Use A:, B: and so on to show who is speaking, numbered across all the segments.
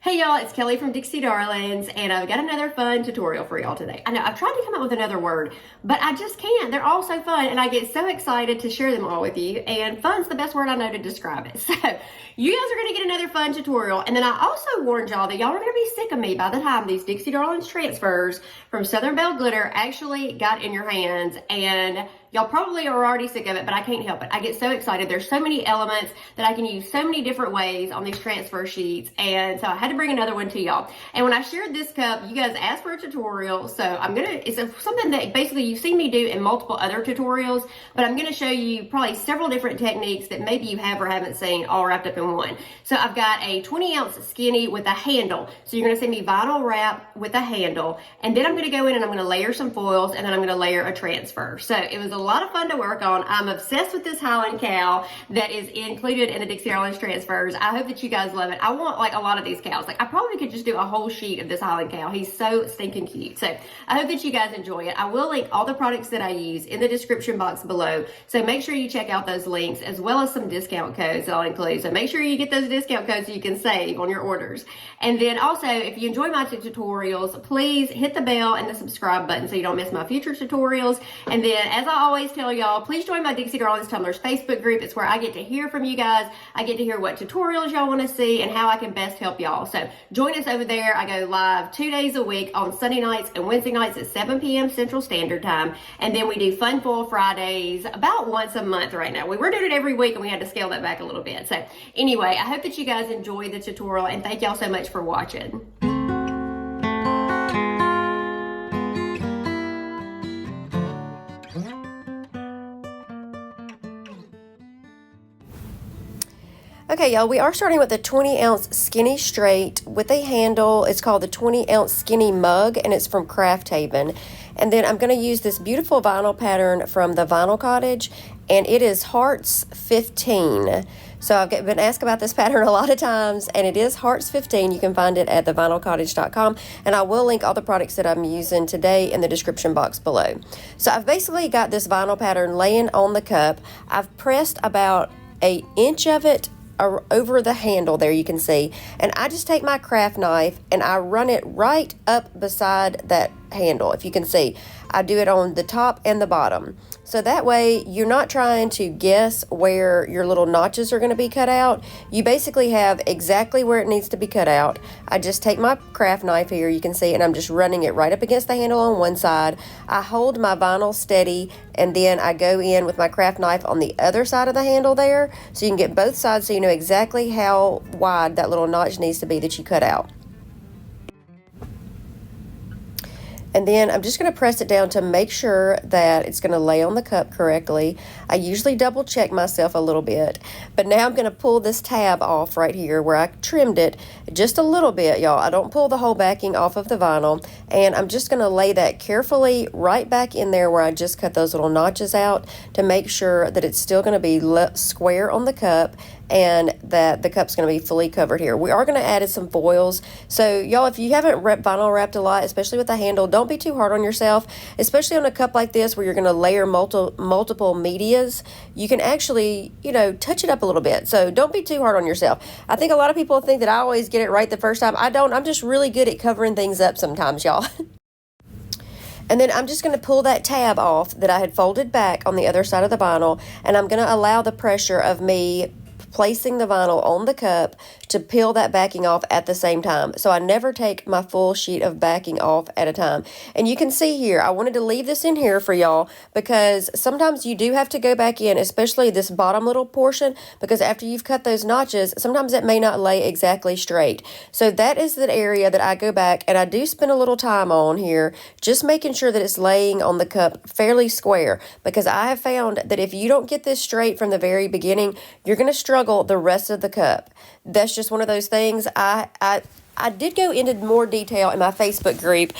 A: Hey y'all, it's Kelly from Dixie Darlins, and I've got another fun tutorial for y'all today. I know I've tried to come up with another word, but I just can't. They're all so fun, and I get so excited to share them all with you, and fun's the best word I know to describe it. So you guys are going to get another fun tutorial, and then I also warned y'all that y'all are going to be sick of me by the time these Dixie Darlins transfers from Southern Belle Glitter actually got in your hands, and y'all probably are already sick of it, but I can't help it. I get so excited. There's so many elements that I can use so many different ways on these transfer sheets, and so I had to bring another one to y'all. And when I shared this cup, you guys asked for a tutorial, so it's something that basically you've seen me do in multiple other tutorials, but I'm gonna show you probably several different techniques that maybe you have or haven't seen all wrapped up in one. So I've got a 20-ounce skinny with a handle. So you're gonna see me vinyl wrap with a handle, and then I'm gonna go in and I'm gonna layer some foils, and then I'm gonna layer a transfer. So it was a lot of fun to work on. I'm obsessed with this Highland cow that is included in the Dixie Darlins transfers. I hope that you guys love it. I want like a lot of these cows. Like I probably could just do a whole sheet of this Highland cow. He's so stinking cute. So I hope that you guys enjoy it. I will link all the products that I use in the description box below. So make sure you check out those links as well as some discount codes I'll include. So make sure you get those discount codes so you can save on your orders. And then also, if you enjoy my tutorials, please hit the bell and the subscribe button so you don't miss my future tutorials. And then, as I always tell y'all, please join my Dixie Darlins Tumblr's Facebook group. It's where I get to hear from you guys. I get to hear what tutorials y'all want to see and how I can best help y'all. So join us over there. I go live 2 days a week on Sunday nights and Wednesday nights at 7 p.m. Central Standard Time. And then we do Fun Foil Fridays about once a month right now. We were doing it every week and we had to scale that back a little bit. So anyway, I hope that you guys enjoyed the tutorial and thank y'all so much for watching. Okay, y'all, we are starting with the 20-ounce skinny straight with a handle. It's called the 20-ounce skinny mug, and it's from Craft Haven. And then I'm going to use this beautiful vinyl pattern from the Vinyl Cottage, and it is Hearts 15. So I've been asked about this pattern a lot of times, and it is Hearts 15. You can find it at thevinylcottage.com, and I will link all the products that I'm using today in the description box below. So I've basically got this vinyl pattern laying on the cup. I've pressed about an inch of it over the handle there, you can see, and I just take my craft knife and I run it right up beside that handle. If you can see, I do it on the top and the bottom, so that way you're not trying to guess where your little notches are going to be cut out. You basically have exactly where it needs to be cut out. I just take my craft knife here, you can see, and I'm just running it right up against the handle on one side. I hold my vinyl steady, and then I go in with my craft knife on the other side of the handle there, so you can get both sides so you know exactly how wide that little notch needs to be that you cut out. And then I'm just going to press it down to make sure that it's going to lay on the cup correctly. I usually double check myself a little bit, but now I'm going to pull this tab off right here where I trimmed it just a little bit, y'all. I don't pull the whole backing off of the vinyl, and I'm just going to lay that carefully right back in there where I just cut those little notches out to make sure that it's still going to be square on the cup and that the cup's going to be fully covered here. We are going to add some foils. So y'all, if you haven't vinyl wrapped a lot, especially with the handle, don't be too hard on yourself, especially on a cup like this where you're going to layer multiple medias. You can actually, touch it up a little bit. So don't be too hard on yourself. I think a lot of people think that I always get it right the first time. I don't. I'm just really good at covering things up sometimes, y'all. And then I'm just going to pull that tab off that I had folded back on the other side of the vinyl, and I'm going to allow the pressure of me placing the vinyl on the cup to peel that backing off at the same time. So I never take my full sheet of backing off at a time. And you can see here, I wanted to leave this in here for y'all because sometimes you do have to go back in, especially this bottom little portion, because after you've cut those notches, sometimes it may not lay exactly straight. So that is the area that I go back and I do spend a little time on here, just making sure that it's laying on the cup fairly square, because I have found that if you don't get this straight from the very beginning, you're going to struggle the rest of the cup. That's just one of those things. I did go into more detail in my Facebook group,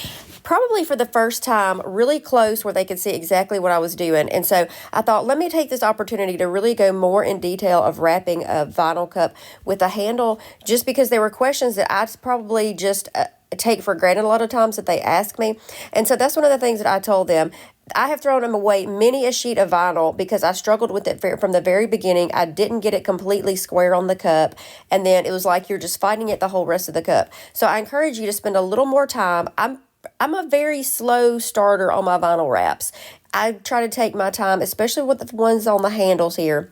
A: probably for the first time, really close where they could see exactly what I was doing. And so I thought, let me take this opportunity to really go more in detail of wrapping a vinyl cup with a handle, just because there were questions that I probably just take for granted a lot of times that they ask me. And so that's one of the things that I told them. I have thrown away many a sheet of vinyl because I struggled with it from the very beginning. I didn't get it completely square on the cup, and then it was like you're just fighting it the whole rest of the cup. So I encourage you to spend a little more time. I'm a very slow starter on my vinyl wraps. I try to take my time, especially with the ones on the handles here,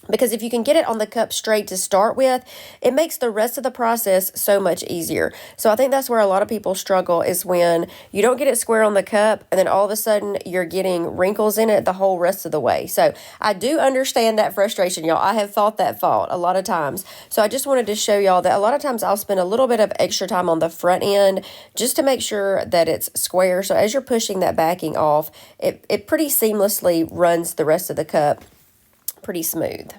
A: because if you can get it on the cup straight to start with, it makes the rest of the process so much easier. So I think that's where a lot of people struggle, is when you don't get it square on the cup and then all of a sudden you're getting wrinkles in it the whole rest of the way. So I do understand that frustration, y'all. I have fought that fault a lot of times. So I just wanted to show y'all that a lot of times I'll spend a little bit of extra time on the front end just to make sure that it's square. So as you're pushing that backing off, it pretty seamlessly runs the rest of the cup pretty smooth.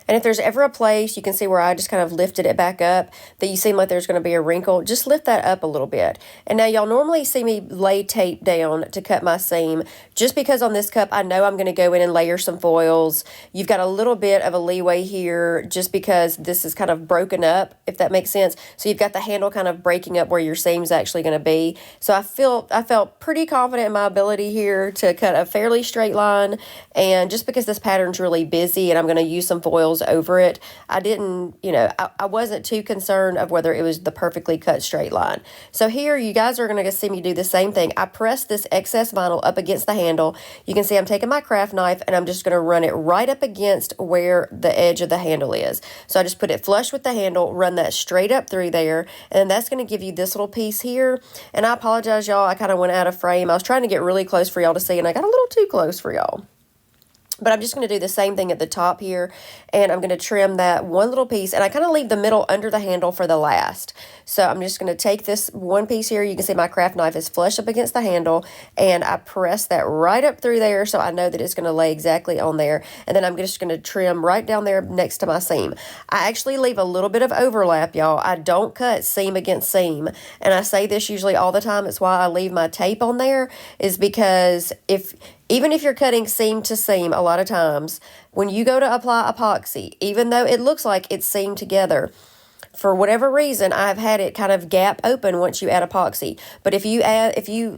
A: And if there's ever a place, you can see where I just kind of lifted it back up, that you seem like there's going to be a wrinkle, just lift that up a little bit. And now y'all normally see me lay tape down to cut my seam, just because on this cup, I know I'm going to go in and layer some foils. You've got a little bit of a leeway here just because this is kind of broken up, if that makes sense. So you've got the handle kind of breaking up where your seam's actually going to be. So I felt pretty confident in my ability here to cut a fairly straight line. And just because this pattern's really busy and I'm going to use some foils over it, I didn't, I wasn't too concerned of whether it was the perfectly cut straight line. So here you guys are going to see me do the same thing. I pressed this excess vinyl up against the handle. You can see I'm taking my craft knife and I'm just going to run it right up against where the edge of the handle is. So I just put it flush with the handle, run that straight up through there, and that's going to give you this little piece here. And I apologize, y'all, I kind of went out of frame. I was trying to get really close for y'all to see, and I got a little too close for y'all. But I'm just going to do the same thing at the top here, and I'm going to trim that one little piece, and I kind of leave the middle under the handle for the last. So I'm just going to take this one piece here. You can see my craft knife is flush up against the handle, and I press that right up through there so I know that it's going to lay exactly on there. And then I'm just going to trim right down there next to my seam. I actually leave a little bit of overlap, y'all. I don't cut seam against seam, and I say this usually all the time. It's why I leave my tape on there, is because even if you're cutting seam to seam, a lot of times, when you go to apply epoxy, even though it looks like it's seamed together, for whatever reason, I've had it kind of gap open once you add epoxy. But if you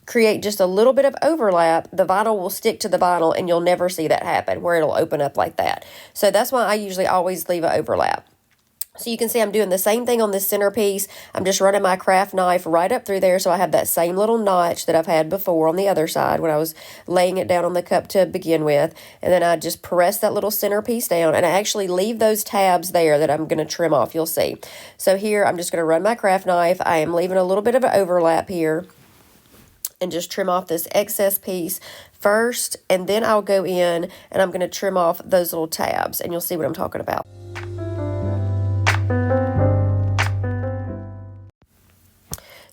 A: create just a little bit of overlap, the vinyl will stick to the vinyl, and you'll never see that happen, where it'll open up like that. So that's why I usually always leave an overlap. So you can see I'm doing the same thing on this centerpiece. I'm just running my craft knife right up through there, so I have that same little notch that I've had before on the other side when I was laying it down on the cup to begin with. And then I just press that little centerpiece down, and I actually leave those tabs there that I'm going to trim off, you'll see. So here I'm just going to run my craft knife. I am leaving a little bit of an overlap here, and just trim off this excess piece first, and then I'll go in and I'm going to trim off those little tabs, and you'll see what I'm talking about.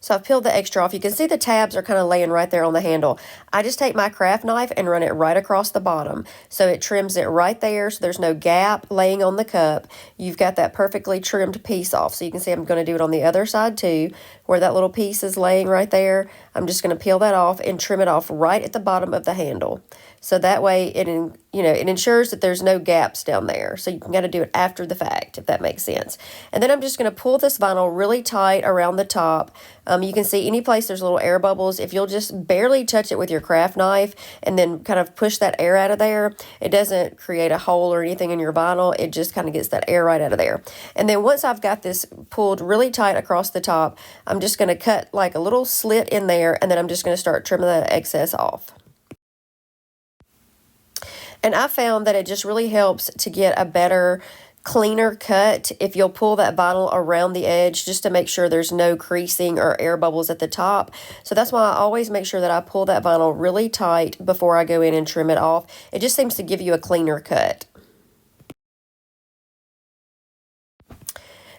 A: So I've peeled the extra off. You can see the tabs are kind of laying right there on the handle. I just take my craft knife and run it right across the bottom. So it trims it right there, so there's no gap laying on the cup. You've got that perfectly trimmed piece off. So you can see I'm going to do it on the other side too, where that little piece is laying right there. I'm just going to peel that off and trim it off right at the bottom of the handle. So that way it ensures that there's no gaps down there. So you got to do it after the fact, if that makes sense. And then I'm just going to pull this vinyl really tight around the top. You can see any place there's little air bubbles. If you'll just barely touch it with your craft knife and then kind of push that air out of there, it doesn't create a hole or anything in your vinyl. It just kind of gets that air right out of there. And then once I've got this pulled really tight across the top, I'm just going to cut like a little slit in there, and then I'm just going to start trimming that excess off. And I found that it just really helps to get a better, cleaner cut if you'll pull that vinyl around the edge, just to make sure there's no creasing or air bubbles at the top. So that's why I always make sure that I pull that vinyl really tight before I go in and trim it off. It just seems to give you a cleaner cut.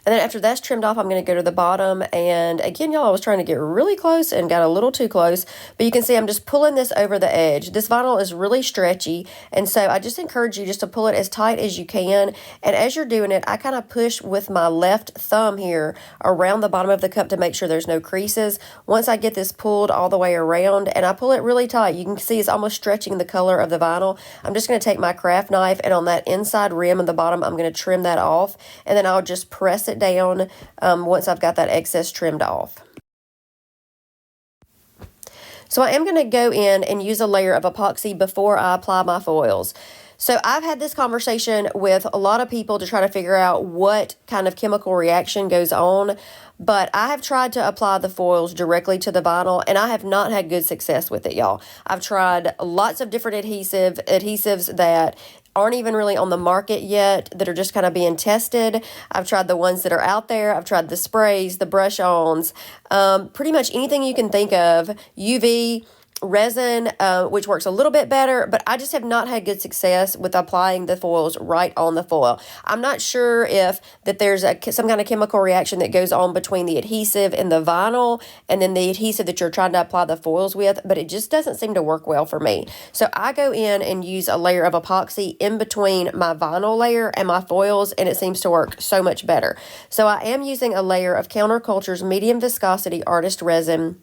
A: And then after that's trimmed off, I'm going to go to the bottom. And again, y'all, I was trying to get really close and got a little too close. But you can see I'm just pulling this over the edge. This vinyl is really stretchy. And so I just encourage you just to pull it as tight as you can. And as you're doing it, I kind of push with my left thumb here around the bottom of the cup to make sure there's no creases. Once I get this pulled all the way around, and I pull it really tight, you can see it's almost stretching the color of the vinyl. I'm just going to take my craft knife, and on that inside rim at the bottom, I'm going to trim that off. And then I'll just press it down once I've got that excess trimmed off. So I am going to go in and use a layer of epoxy before I apply my foils. So I've had this conversation with a lot of people to try to figure out what kind of chemical reaction goes on, but I have tried to apply the foils directly to the vinyl, and I have not had good success with it, y'all. I've tried lots of different adhesives that aren't even really on the market yet, that are just kind of being tested. I've tried the ones that are out there. I've tried the sprays, the brush-ons, pretty much anything you can think of, UV, resin, which works a little bit better, but I just have not had good success with applying the foils right on the foil. I'm not sure if that there's some kind of chemical reaction that goes on between the adhesive and the vinyl and then the adhesive that you're trying to apply the foils with, but it just doesn't seem to work well for me. So I go in and use a layer of epoxy in between my vinyl layer and my foils, and it seems to work so much better. So I am using a layer of Counterculture's medium viscosity artist resin.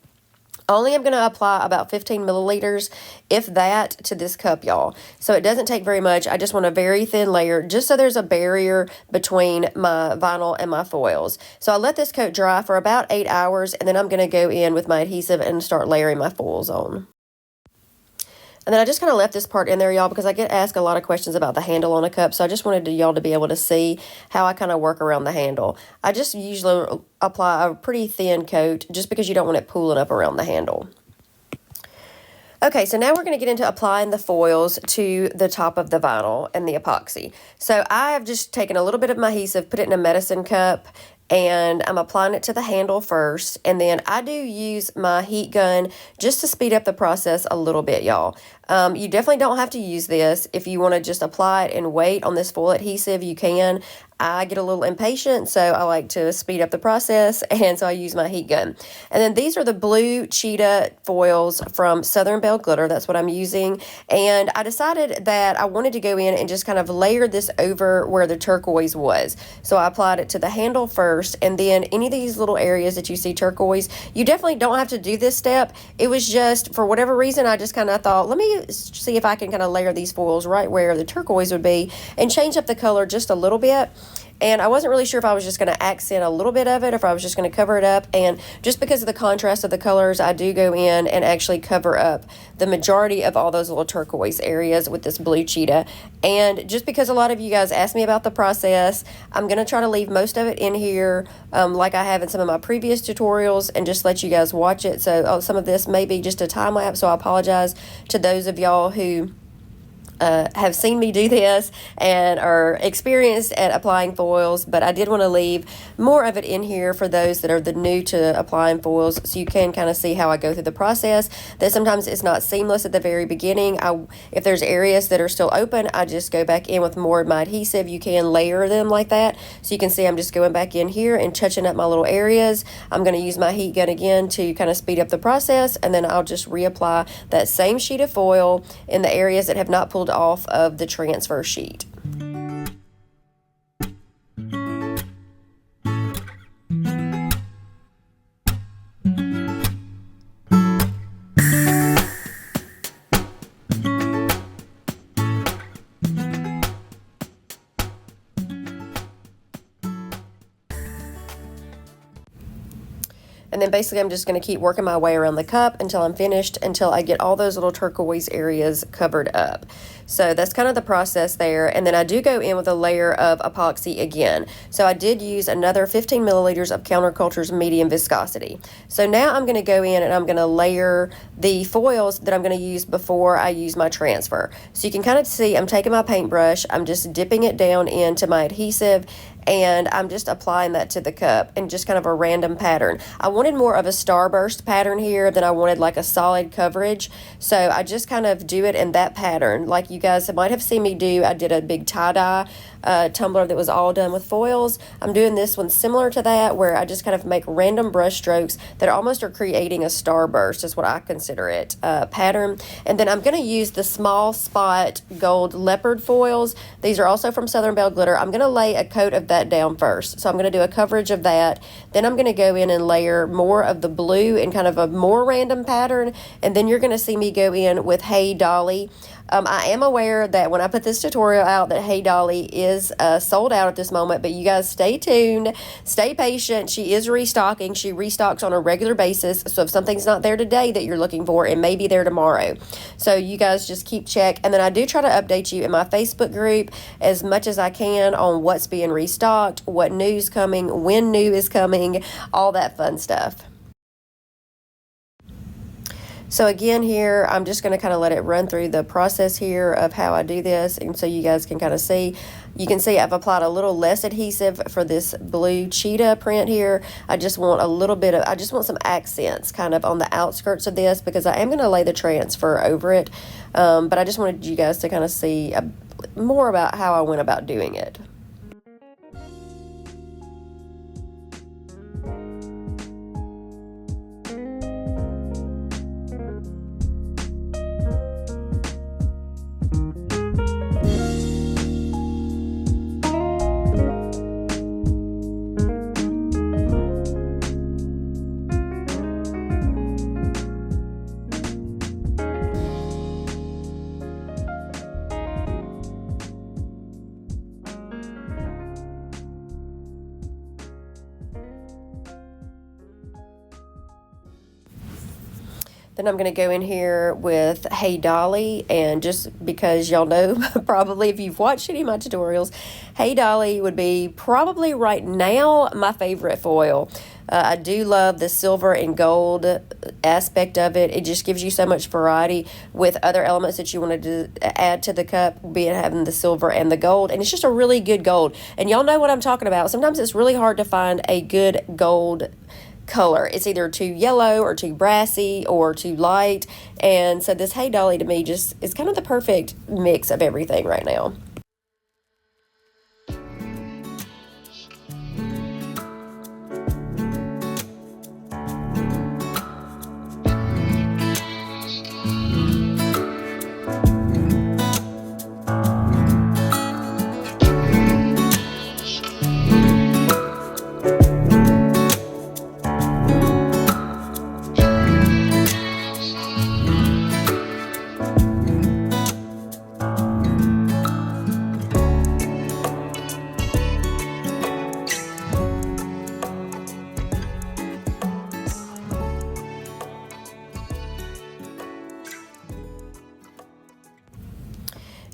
A: Only I'm going to apply about 15 milliliters, if that, to this cup, y'all. So it doesn't take very much. I just want a very thin layer, just so there's a barrier between my vinyl and my foils. So I let this coat dry for about 8 hours, and then I'm going to go in with my adhesive and start layering my foils on. And then I just kind of left this part in there, y'all, because I get asked a lot of questions about the handle on a cup. So I just wanted y'all to be able to see how I kind of work around the handle. I just usually apply a pretty thin coat just because you don't want it pooling up around the handle. Okay, so now we're going to get into applying the foils to the top of the vinyl and the epoxy. So I have just taken a little bit of my adhesive, put it in a medicine cup, and I'm applying it to the handle first, and then I do use my heat gun just to speed up the process a little bit, y'all. You definitely don't have to use this. If you want to just apply it and wait on this foil adhesive, you can. I get a little impatient, so I like to speed up the process, and so I use my heat gun. And then these are the blue Cheetah foils from Southern Belle Glitter. That's what I'm using. And I decided that I wanted to go in and just kind of layer this over where the turquoise was. So I applied it to the handle first, and then any of these little areas that you see turquoise, you definitely don't have to do this step. It was just, for whatever reason, I just kind of thought, let me see if I can kind of layer these foils right where the turquoise would be and change up the color just a little bit. And I wasn't really sure if I was just going to accent a little bit of it or if I was just going to cover it up. And just because of the contrast of the colors, I do go in and actually cover up the majority of all those little turquoise areas with this blue Cheetah. And just because a lot of you guys asked me about the process, I'm going to try to leave most of it in here like I have in some of my previous tutorials and just let you guys watch it. So some of this may be just a time lapse, so I apologize to those of y'all who have seen me do this and are experienced at applying foils, but I did want to leave more of it in here for those that are new to applying foils, so you can kind of see how I go through the process. That sometimes it's not seamless at the very beginning. If there's areas that are still open, I just go back in with more of my adhesive. You can layer them like that, so you can see I'm just going back in here and touching up my little areas. I'm going to use my heat gun again to kind of speed up the process, and then I'll just reapply that same sheet of foil in the areas that have not pulled off of the transfer sheet. And then basically I'm just going to keep working my way around the cup until I'm finished, until I get all those little turquoise areas covered up. So that's kind of the process there. And then I do go in with a layer of epoxy again. So I did use another 15 milliliters of Counterculture's medium viscosity. So now I'm going to go in and I'm going to layer the foils that I'm going to use before I use my transfer. So you can kind of see I'm taking my paintbrush, I'm just dipping it down into my adhesive, and I'm just applying that to the cup in just kind of a random pattern. I wanted more of a starburst pattern here than I wanted like a solid coverage. So I just kind of do it in that pattern. Like you guys might have seen me do, I did a big tie-dye tumbler that was all done with foils. I'm doing this one similar to that, where I just kind of make random brush strokes that almost are creating a starburst, is what I consider it, pattern. And then I'm going to use the small spot gold leopard foils. These are also from Southern Belle Glitter. I'm going to lay a coat of that down first. So I'm going to do a coverage of that. Then I'm going to go in and layer more of the blue in kind of a more random pattern. And then you're going to see me go in with Hey Dolly.
B: I am aware that when I put this tutorial out that Hey Dolly is sold out at this moment, but you guys stay tuned, stay patient. She is restocking. She restocks on a regular basis. So if something's not there today that you're looking for, it may be there tomorrow. So you guys just keep check. And then I do try to update you in my Facebook group as much as I can on what's being restocked, what new's coming, when new is coming, all that fun stuff. So again here, I'm just going to kind of let it run through the process here of how I do this, and so you guys can kind of see. You can see I've applied a little less adhesive for this blue cheetah print here. I just want a little bit of, I just want some accents kind of on the outskirts of this because I am going to lay the transfer over it. But I just wanted you guys to kind of see more about how I went about doing it. Then I'm going to go in here with Hey Dolly, and just because y'all know, probably if you've watched any of my tutorials, Hey Dolly would be probably right now my favorite foil. I do love the silver and gold aspect of it. It just gives you so much variety with other elements that you wanted to add to the cup, be it having the silver and the gold. And it's just a really good gold. And y'all know what I'm talking about. Sometimes it's really hard to find a good gold color. It's either too yellow or too brassy or too light. And so this Hey Dolly to me just is kind of the perfect mix of everything right now.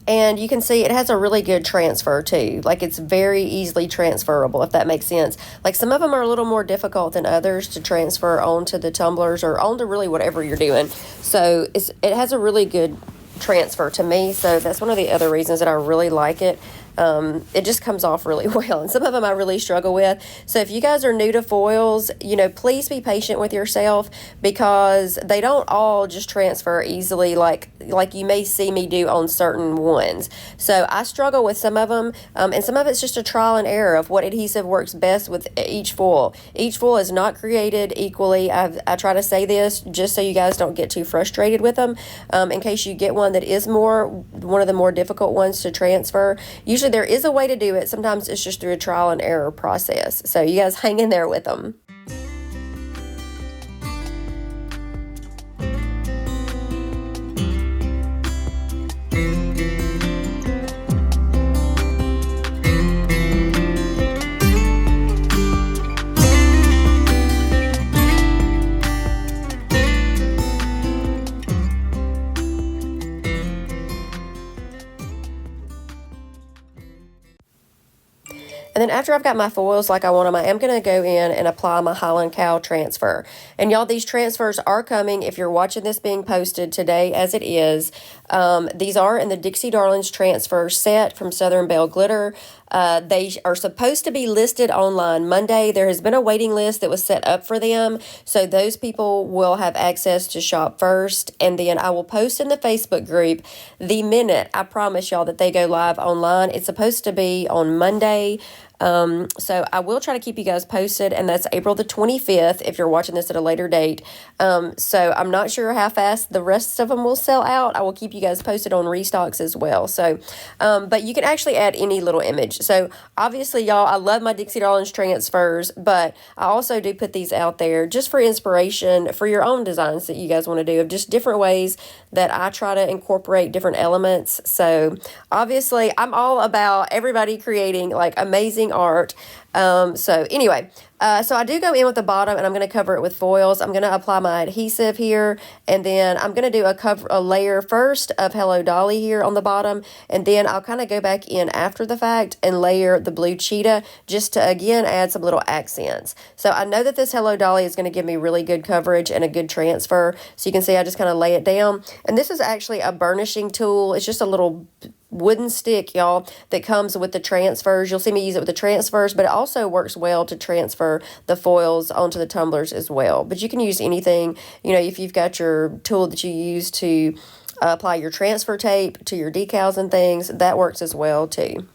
B: And you can see it has a really good transfer too. Like it's very easily transferable, if that makes sense. Like some of them are a little more difficult than others to transfer onto the tumblers or onto really whatever you're doing. So it has a really good transfer to me. So that's one of the other reasons that I really like it. It just comes off really well, and some of them I really struggle with. So if you guys are new to foils, you know, please be patient with yourself because they don't all just transfer easily like you may see me do on certain ones. So I struggle with some of them, and some of it's just a trial and error of what adhesive works best with each foil. Each foil is not created equally. I try to say this just so you guys don't get too frustrated with them. In case you get one that is one of the more difficult ones to transfer, usually there is a way to do it. Sometimes it's just through a trial and error process. So you guys hang in there with them. And then after I've got my foils like I want them, I am going to go in and apply my Highland Cow transfer. And y'all, these transfers are coming if you're watching this being posted today as it is. These are in the Dixie Darlins transfer set from Southern Belle Glitter. They are supposed to be listed online Monday. There has been a waiting list that was set up for them. So those people will have access to shop first. And then I will post in the Facebook group the minute I promise y'all that they go live online. It's supposed to be on Monday. So I will try to keep you guys posted, and that's April the 25th if you're watching this at a later date. So I'm not sure how fast the rest of them will sell out. I will keep you guys posted on restocks as well. So, but you can actually add any little image. So obviously, y'all, I love my Dixie Darlins transfers, but I also do put these out there just for inspiration for your own designs that you guys want to do, of just different ways that I try to incorporate different elements. So obviously, I'm all about everybody creating like amazing art. So anyway, so I do go in with the bottom, and I'm going to cover it with foils. I'm going to apply my adhesive here, and then I'm going to do a layer first of Hello Dolly here on the bottom, and then I'll kind of go back in after the fact and layer the blue cheetah just to again add some little accents. So I know that this Hello Dolly is going to give me really good coverage and a good transfer. So you can see I just kind of lay it down, and this is actually a burnishing tool. It's just a little wooden stick, y'all, that comes with the transfers. You'll see me use it with the transfers, but it also works well to transfer the foils onto the tumblers as well. But you can use anything, you know, if you've got your tool that you use to apply your transfer tape to your decals and things, that works as well too.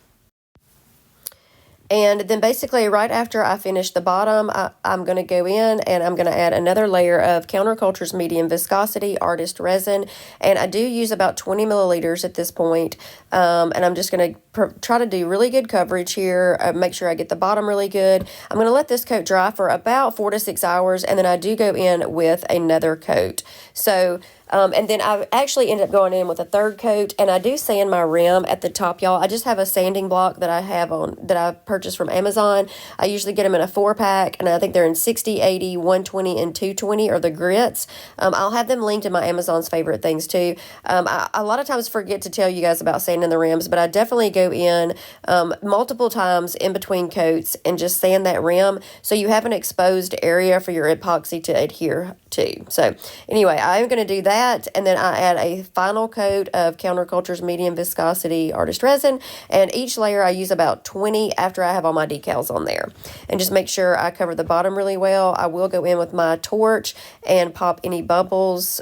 B: And then basically right after I finish the bottom, I'm going to go in and I'm going to add another layer of Counterculture's Medium Viscosity Artist Resin. And I do use about 20 milliliters at this point. And I'm just going to try to do really good coverage here. Make sure I get the bottom really good. I'm going to let this coat dry for about 4 to 6 hours. And then I do go in with another coat. So and then I actually ended up going in with a third coat, and I do sand my rim at the top, y'all. I just have a sanding block that I purchased from Amazon. I usually get them in a 4-pack, and I think they're in 60, 80, 120, and 220 are the grits. I'll have them linked in my Amazon's favorite things too. I a lot of times forget to tell you guys about sanding the rims, but I definitely go in multiple times in between coats and just sand that rim so you have an exposed area for your epoxy to adhere to. So anyway, I'm going to do that. And then I add a final coat of Counterculture's Medium Viscosity Artist Resin, and each layer I use about 20 after I have all my decals on there. And just make sure I cover the bottom really well. I will go in with my torch and pop any bubbles.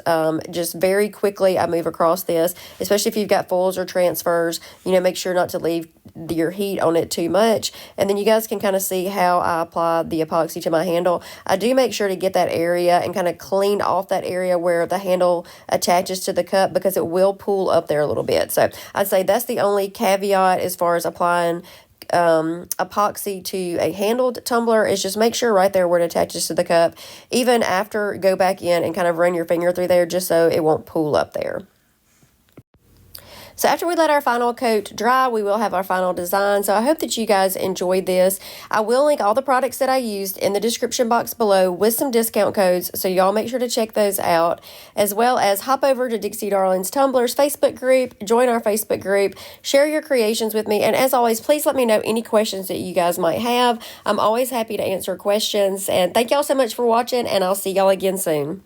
B: Just very quickly I move across this, especially if you've got foils or transfers, you know, make sure not to leave your heat on it too much. And then you guys can kind of see how I apply the epoxy to my handle. I do make sure to get that area and kind of clean off that area where the handle attaches to the cup, because it will pull up there a little bit. So I'd say that's the only caveat as far as applying epoxy to a handled tumbler, is just make sure right there where it attaches to the cup, even after, go back in and kind of run your finger through there just so it won't pull up there. So after we let our final coat dry, we will have our final design. So I hope that you guys enjoyed this. I will link all the products that I used in the description box below with some discount codes, so y'all make sure to check those out, as well as hop over to Dixie Darlins Tumblers Facebook group, join our Facebook group, share your creations with me, and as always, please let me know any questions that you guys might have. I'm always happy to answer questions, and thank y'all so much for watching, and I'll see y'all again soon.